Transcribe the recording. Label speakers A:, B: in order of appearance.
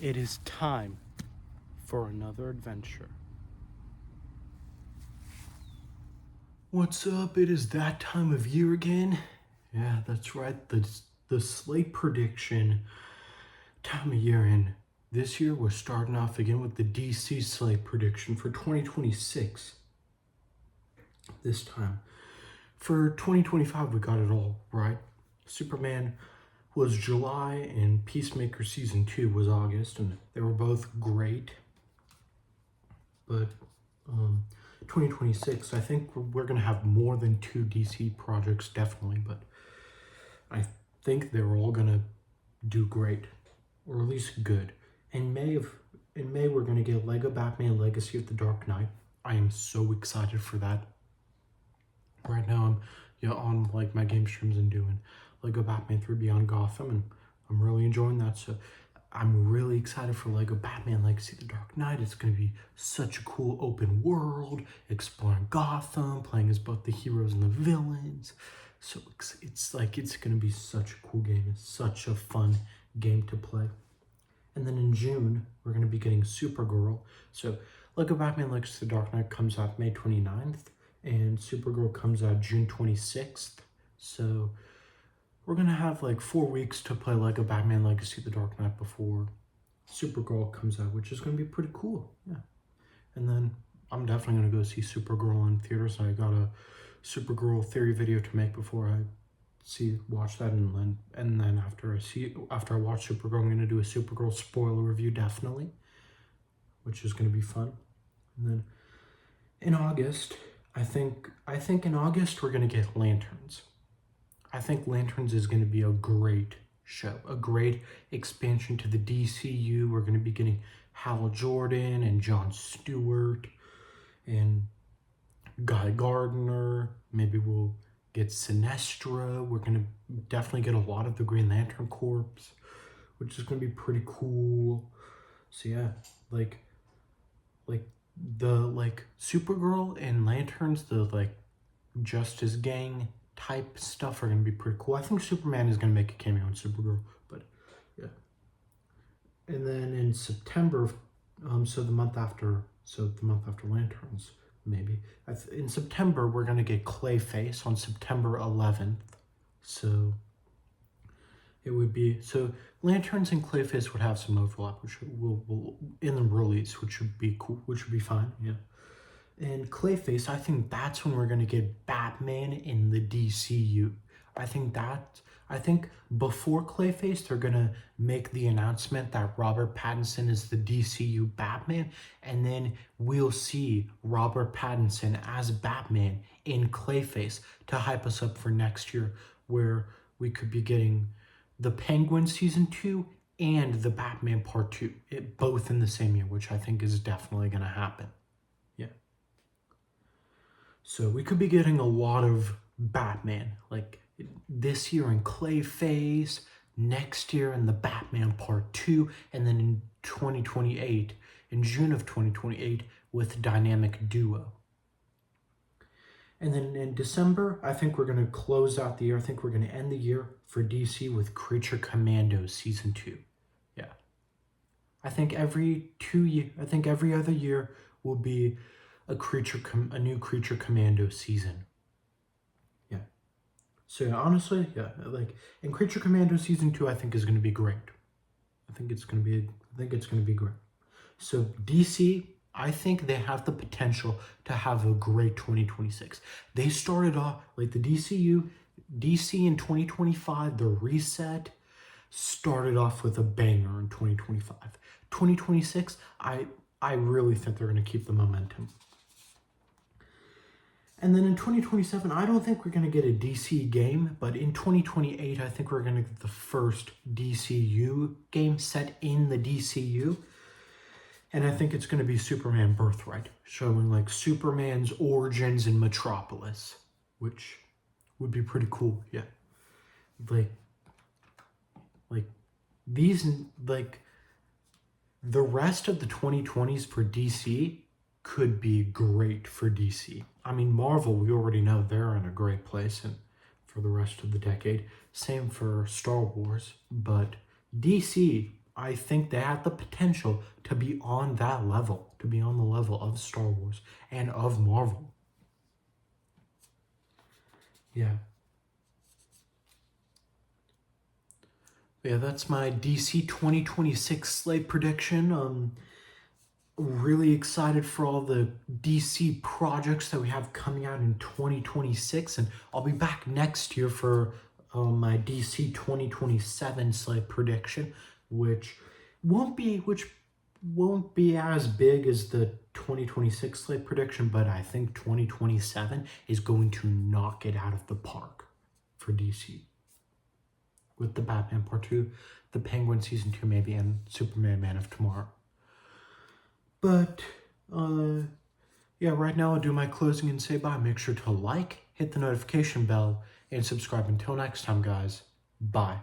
A: It is time for another adventure. What's up? It is that time of year again. Yeah, that's right. The Slate Prediction time of year. And this year we're starting off again with the DC Slate Prediction for 2026. This time. For 2025, we got it all right. Superman was July and Peacemaker Season 2 was August, and they were both great. But 2026, I think we're going to have more than two DC projects, definitely, but I think they're all going to do great, or at least good. In May, we're going to get Lego Batman Legacy of the Dark Knight. I am so excited for that. Right now, I'm on like my game streams and doing Lego Batman 3 Beyond Gotham, and I'm really enjoying that. So I'm really excited for Lego Batman Legacy of the Dark Knight. It's going to be such a cool open world, exploring Gotham, playing as both the heroes and the villains. So it's going to be such a cool game. It's such a fun game to play. And then in June, we're going to be getting Supergirl. So Lego Batman Legacy of the Dark Knight comes out May 29th, and Supergirl comes out June 26th. So we're going to have like 4 weeks to play Lego Batman Legacy of the Dark Knight before Supergirl comes out, which is going to be pretty cool. Yeah. And then I'm definitely going to go see Supergirl in theaters. I got a Supergirl theory video to make before I watch that, and then after I watch Supergirl, I'm going to do a Supergirl spoiler review, definitely, which is going to be fun. And then in August, I think in August we're going to get Lanterns. I think Lanterns is going to be a great show, a great expansion to the DCU. We're going to be getting Hal Jordan and Jon Stewart and Guy Gardner. Maybe we'll get Sinestro. We're going to definitely get a lot of the Green Lantern Corps, which is going to be pretty cool. So yeah, like Supergirl and Lanterns, the Justice Gang type stuff are going to be pretty cool. I think Superman is going to make a cameo in Supergirl, but yeah. And then in September, so the month after Lanterns, maybe. In September, we're going to get Clayface on September 11th. So it would be, Lanterns and Clayface would have some overlap, which will in the release, which would be cool, which would be fine, yeah. And Clayface, I think that's when we're going to get Batman in the DCU. I think before Clayface, they're going to make the announcement that Robert Pattinson is the DCU Batman, and then we'll see Robert Pattinson as Batman in Clayface to hype us up for next year, where we could be getting the Penguin Season 2 and the Batman Part 2, both in the same year, which I think is definitely going to happen. Yeah. So we could be getting a lot of Batman, like this year in Clayface, next year in the Batman Part 2, and then in 2028, in June of 2028, with Dynamic Duo. And then in December, I think we're going to close out the year. I think we're going to end the year for DC with Creature Commandos Season 2. Yeah. I think every other year will be a new Creature Commando season. Yeah. So yeah, honestly, yeah, and Creature Commando Season 2 I think is going to be great. I think it's going to be great. So DC, I think they have the potential to have a great 2026. They started off like the DC in 2025, the reset started off with a banger in 2025. 2026, I really think they're going to keep the momentum. And then in 2027, I don't think we're going to get a DC game, but in 2028, I think we're going to get the first DCU game set in the DCU. And I think it's going to be Superman Birthright, showing like Superman's origins in Metropolis, which would be pretty cool. Yeah. The rest of the 2020s for DC could be great for DC. I mean, Marvel, we already know they're in a great place and for the rest of the decade. Same for Star Wars, but DC, I think they have the potential to be on that level, to be on the level of Star Wars and of Marvel. Yeah. Yeah, that's my DC 2026 slate prediction. Really excited for all the DC projects that we have coming out in 2026, and I'll be back next year for my DC 2027 slate prediction, which won't be as big as the 2026 slate prediction, but I think 2027 is going to knock it out of the park for DC with the Batman Part 2, the Penguin Season 2 maybe, and Superman Man of Tomorrow. But, yeah, right now I'll do my closing and say bye. Make sure to like, hit the notification bell, and subscribe. Until next time, guys. Bye.